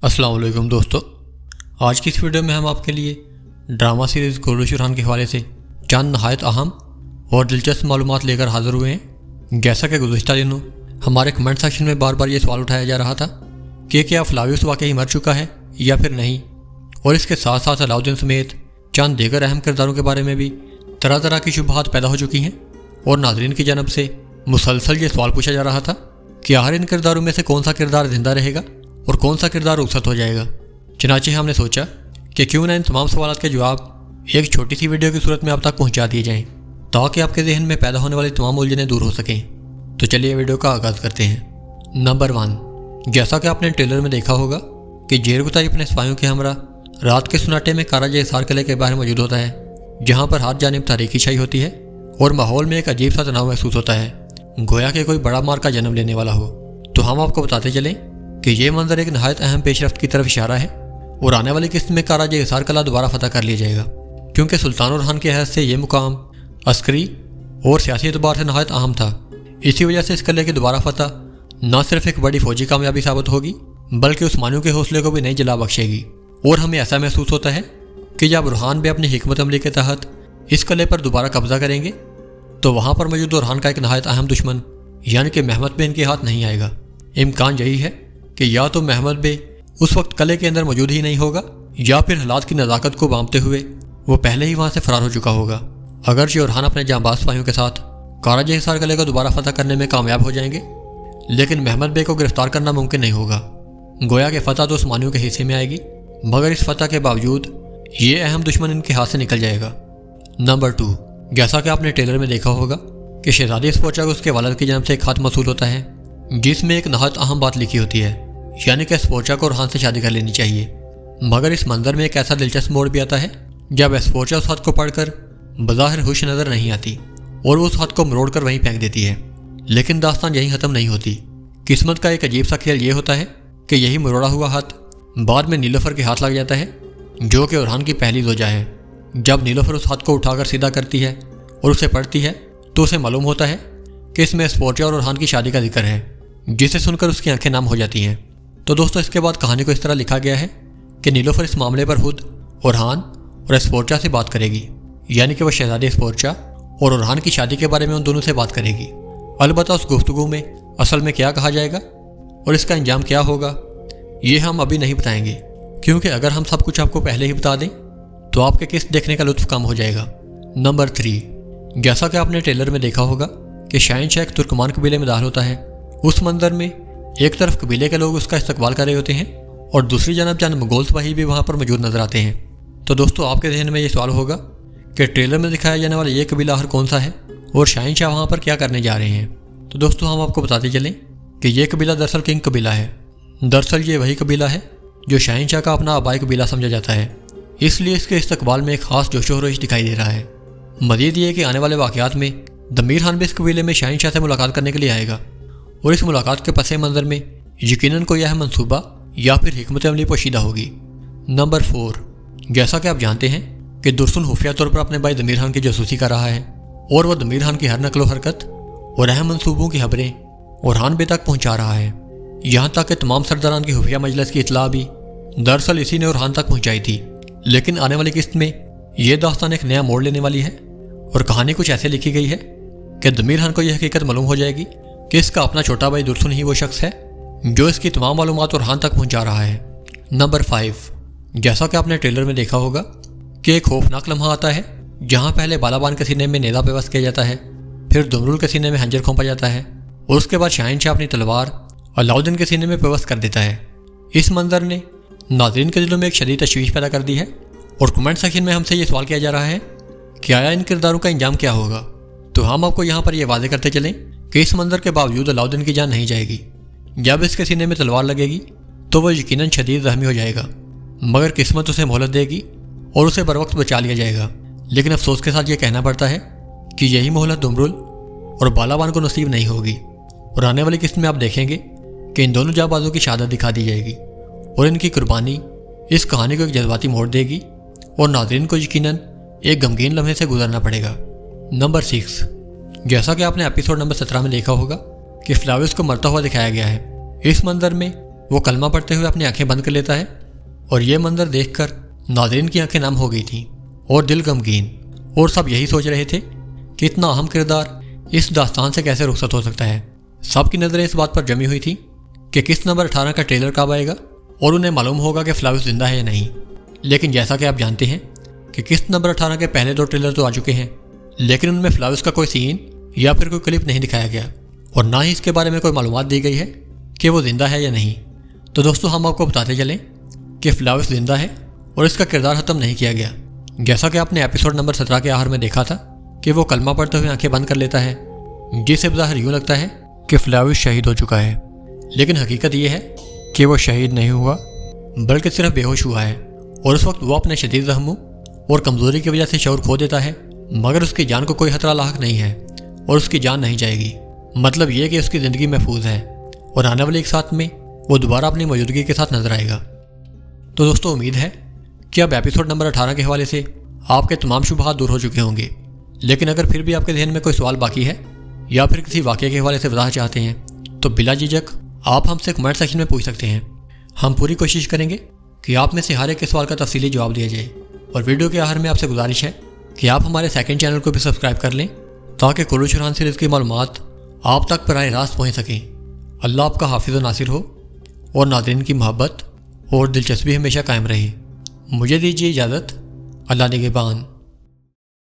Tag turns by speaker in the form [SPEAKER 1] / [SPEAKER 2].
[SPEAKER 1] अस्सलाम वालेकुम दोस्तों, आज की इस वीडियो में हम आपके लिए ड्रामा सीरीज़ कुर्रश बुरहान के हवाले से चंद नहायत अहम और दिलचस्प मालूमात लेकर हाज़िर हुए हैं। जैसा कि गुज़िश्ता दिनों हमारे कमेंट सेक्शन में बार बार ये सवाल उठाया जा रहा था कि क्या फ्लावियस वाकई मर चुका है या फिर नहीं, और इसके साथ साथ अलाउद्दीन समेत चंद दीगर अहम किरदारों के बारे में भी तरह तरह की शुबहात पैदा हो चुकी हैं और नाज़रीन की जानब से मुसलसल ये सवाल पूछा जा रहा था कि आखिर इन किरदारों में से कौन सा किरदार ज़िंदा रहेगा और कौन सा किरदार रुखसत हो जाएगा। चनाचे हमने सोचा कि क्यों ना इन तमाम सवालों के जवाब एक छोटी सी वीडियो की सूरत में आप तक पहुंचा दिए जाएं, ताकि आपके जहन में पैदा होने वाली तमाम उलझनें दूर हो सकें। तो चलिए वीडियो का आगाज़ करते हैं। नंबर 1, जैसा कि आपने ट्रेलर में देखा होगा कि जेरगुताई अपने सिपाहियों के हमरा रात के सुनाटे में काराज हिसार किले के बाहर मौजूद होता है, जहाँ पर हर जानिब तारीकी छाई होती है और माहौल में एक अजीब सा तनाव महसूस होता है, गोया कि कोई बड़ा मार का जन्म लेने वाला हो। तो हम आपको बताते चलें कि ये मंजर एक नहायत अहम पेशरफ्त की तरफ इशारा है और आने वाली किस्त में काराज हिसार किला दोबारा फतह कर लिया जाएगा, क्योंकि सुल्तान और खान के हैसियत से ये मुकाम अस्करी और सियासी एतबार से नहायत अहम था। इसी वजह से इस किले की दोबारा फतह न सिर्फ एक बड़ी फौजी कामयाबी साबित होगी, बल्कि उस्मानियों के हौसले को भी नई जला बख्शेगी। और हमें ऐसा महसूस होता है कि जब बुरहान भी अपनी हिकमत अमली के तहत इस किले पर दोबारा कब्जा करेंगे तो वहाँ पर मौजूद बुरहान का एक नहायत अहम दुश्मन यानी कि महमद बे इनके हाथ नहीं आएगा। इम्कान यही है कि या तो महमद बे उस वक्त किले के अंदर मौजूद ही नहीं होगा, या फिर हालात की नज़ाकत को बांपते हुए वो पहले ही वहाँ से फरार हो चुका होगा। अगरचे बुरहान अपने जांबाज सिपाहियों के साथ काराज हिसार किले को दोबारा फतह करने में कामयाब हो जाएंगे, लेकिन महमद बे को गिरफ्तार करना मुमकिन नहीं होगा। गोया कि फतह तो उस्मानियों के हिस्से में आएगी, मगर इस फतह के बावजूद ये अहम दुश्मन इनके हाथ से निकल जाएगा। नंबर 2, जैसा कि आपने ट्रेलर में देखा होगा कि शहजादी स्पोर्चा को उसके वालिद की जानब से एक खत मौसूल होता है, जिसमें एक नहायत अहम बात लिखी होती है, यानी कि स्पोर्चा को बुरहान से शादी कर लेनी चाहिए। मगर इस मंजर में एक ऐसा दिलचस्प मोड़ भी आता है जब स्पोर्चा उस खत को पढ़कर बज़ाहिर खुश नज़र नहीं आती और वो उस खत को मरोड़ कर वहीं फेंक देती है। लेकिन दास्तान यहीं ख़त्म नहीं होती। किस्मत का एक अजीब सा खेल ये होता है कि यही मरोड़ा हुआ खत बाद में नीलोफर के हाथ लग जाता है, जो कि बुरहान की पहली ज़ौजा है। जब नीलोफर उस खत को उठाकर सीधा करती है और उसे पढ़ती है तो उसे मालूम होता है कि इसमें स्पोर्चा और बुरहान की शादी का जिक्र है, जिसे सुनकर उसकी आंखें नम हो जाती हैं। तो दोस्तों, इसके बाद कहानी को इस तरह लिखा गया है कि नीलोफर इस मामले पर खुद बुरहान और स्पोर्चा से बात करेगी, यानी कि वह शहजादी स्पोर्चा और बुरहान की शादी के बारे में उन दोनों से बात करेगी। अलबत्ता उस गुफ्तगू में असल में क्या कहा जाएगा और इसका अंजाम क्या होगा, ये हम अभी नहीं बताएंगे, क्योंकि अगर हम सब कुछ आपको पहले ही बता दें तो आपके किस्त देखने का लुत्फ कम हो जाएगा। नंबर 3, जैसा कि आपने ट्रेलर में देखा होगा कि शाहीन शाह एक तुर्कमान कबीले में दाखिल होता है। उस मंजर में एक तरफ कबीले के लोग उसका इस्तकबाल कर रहे होते हैं और दूसरी जानब चंद मुगल सिपाही भी वहाँ पर मौजूद नजर आते हैं। तो दोस्तों, आपके जहन में ये सवाल होगा कि ट्रेलर में दिखाया जाने वाला ये कबीला आखिर कौन सा है और शाहीन शाह वहाँ पर क्या करने जा रहे हैं। तो दोस्तों, हम आपको बताते चलें कि ये कबीला दरअसल किंग कबीला है। दरअसल ये वही कबीला है जो शाहीन शाह का अपना आबाई कबीला समझा जाता है, इसलिए इसके इस्तकबाल में एक खास जोशो खरोश दिखाई दे रहा है। मज़ीद ये कि आने वाले वाक़यात में दमीर खान भी इस कबीले में शाहीन शाह से मुलाकात करने के लिए आएगा और इस मुलाकात के पस मंज़र में यकीनन कोई यह मंसूबा या फिर हिकमत अमली पोशीदा होगी। नंबर 4, जैसा कि आप जानते हैं कि दुर्सुन खुफिया तौर पर अपने भाई दमीर खान की जासूसी कर रहा है और वह दमीर खान की हर नकलो हरकत और अहम मंसूबों की खबरें बुरहान बे तक पहुँचा रहा है। यहाँ तक कि तमाम सरदारान की खुफिया मजलिस की इतला भी दरअसल इसी ने बुरहान तक पहुँचाई थी। लेकिन आने वाली किस्त में यह दास्तान एक नया मोड़ लेने वाली है और कहानी कुछ ऐसे लिखी गई है कि दमीर खान को यह हकीकत मालूम हो जाएगी कि इसका अपना छोटा भाई दुर्सुन ही वो शख्स है जो इसकी तमाम मालूमात बुरहान तक पहुंचा रहा है। नंबर 5, जैसा कि आपने ट्रेलर में देखा होगा कि एक खौफनाक लम्हा आता है जहां पहले बालाबान के सीने में नेज़ा पेवस्त किया जाता है, फिर दुमरुल के सीने में हंजर खोंपा जाता है और उसके बाद शाहीन शाह अपनी तलवार अलाउद्दीन के सीने में पेवस्त कर देता है। इस मंजर ने नाज़रीन के दिलों में एक शदीद तशवीश पैदा कर दी है और कमेंट सेक्शन में हमसे ये सवाल किया जा रहा है कि आया इन किरदारों का अंजाम क्या होगा। तो हम आपको यहाँ पर यह वादे करते चलें कि इस मंजर के बावजूद अलाउद्दीन की जान नहीं जाएगी। जब इसके सीने में तलवार लगेगी तो वह यकीनन शदीद ज़ख्मी हो जाएगा, मगर किस्मत उसे मोहलत देगी और उसे बर वक्त बचा लिया जाएगा। लेकिन अफसोस के साथ ये कहना पड़ता है कि यही मोहलत दुमरुल और बालाबान को नसीब नहीं होगी और आने वाली किस्त में आप देखेंगे कि इन दोनों जाबाजों की शहादत दिखा दी जाएगी और इनकी कुर्बानी इस कहानी को एक जज्बाती मोड़ देगी और नाज़रीन को यकीनन एक गमगीन लम्हे से गुजरना पड़ेगा। नंबर 6, जैसा कि आपने एपिसोड नंबर 17 में देखा होगा कि फ्लावियस को मरता हुआ दिखाया गया है। इस मंजर में وہ کلمہ پڑھتے ہوئے اپنی آنکھیں بند کر لیتا ہے، اور یہ منظر دیکھ کر ناظرین کی آنکھیں نم ہو گئی تھیں اور دل غمگین، اور سب یہی سوچ رہے تھے کہ اتنا اہم کردار اس داستان سے کیسے رخصت ہو سکتا ہے۔ سب کی نظریں اس بات پر جمی ہوئی تھیں کہ کس نمبر 18 کا ٹریلر کب آئے گا اور انہیں معلوم ہوگا کہ فلاوس زندہ ہے یا نہیں۔ لیکن جیسا کہ آپ جانتے ہیں کہ کس نمبر 18 کے پہلے 2 ٹریلر تو آ چکے ہیں، لیکن ان میں فلاوس کا کوئی سین یا پھر کوئی کلپ نہیں دکھایا گیا، اور نہ ہی اس کے بارے میں کوئی معلومات دی گئی ہے کہ وہ زندہ ہے یا نہیں۔ تو دوستو، ہم آپ کو بتاتے چلیں کہ فلاوس زندہ ہے اور اس کا کردار ختم نہیں کیا گیا۔ جیسا کہ آپ نے ایپیسوڈ نمبر 17 کے آخر میں دیکھا تھا کہ وہ کلمہ پڑھتے ہوئے آنکھیں بند کر لیتا ہے، جسے بظاہر یوں لگتا ہے کہ فلاوس شہید ہو چکا ہے، لیکن حقیقت یہ ہے کہ وہ شہید نہیں ہوا بلکہ صرف بے ہوش ہوا ہے، اور اس وقت وہ اپنے شدید زخموں اور کمزوری کی وجہ سے شعور کھو دیتا ہے، مگر اس کی جان کو کوئی خطرہ لاحق نہیں ہے اور اس کی جان نہیں جائے گی۔ مطلب یہ کہ اس کی زندگی محفوظ ہے اور آنے والے ایک ساتھ میں وہ دوبارہ اپنی موجودگی کے ساتھ نظر آئے گا۔ تو دوستو، امید ہے کہ اب ایپیسوڈ نمبر 18 کے حوالے سے آپ کے تمام شبہات دور ہو چکے ہوں گے، لیکن اگر پھر بھی آپ کے ذہن میں کوئی سوال باقی ہے یا پھر کسی واقعے کے حوالے سے وضاحت چاہتے ہیں تو بلا جھجک آپ ہم سے کمنٹ سیکشن میں پوچھ سکتے ہیں۔ ہم پوری کوشش کریں گے کہ آپ میں سے ہر ایک کے سوال کا تفصیلی جواب دیا جائے، اور ویڈیو کے آخر میں آپ سے گزارش ہے کہ آپ ہمارے سیکنڈ چینل کو بھی سبسکرائب کر لیں تاکہ قریش ارحان سیریز کی معلومات آپ تک براہ راست پہنچ سکیں۔ اللہ آپ کا حافظ و ناصر ہو، اور ناظرین کی محبت اور دلچسپی ہمیشہ قائم رہے۔ مجھے دیجیے اجازت، اللہ نگہبان۔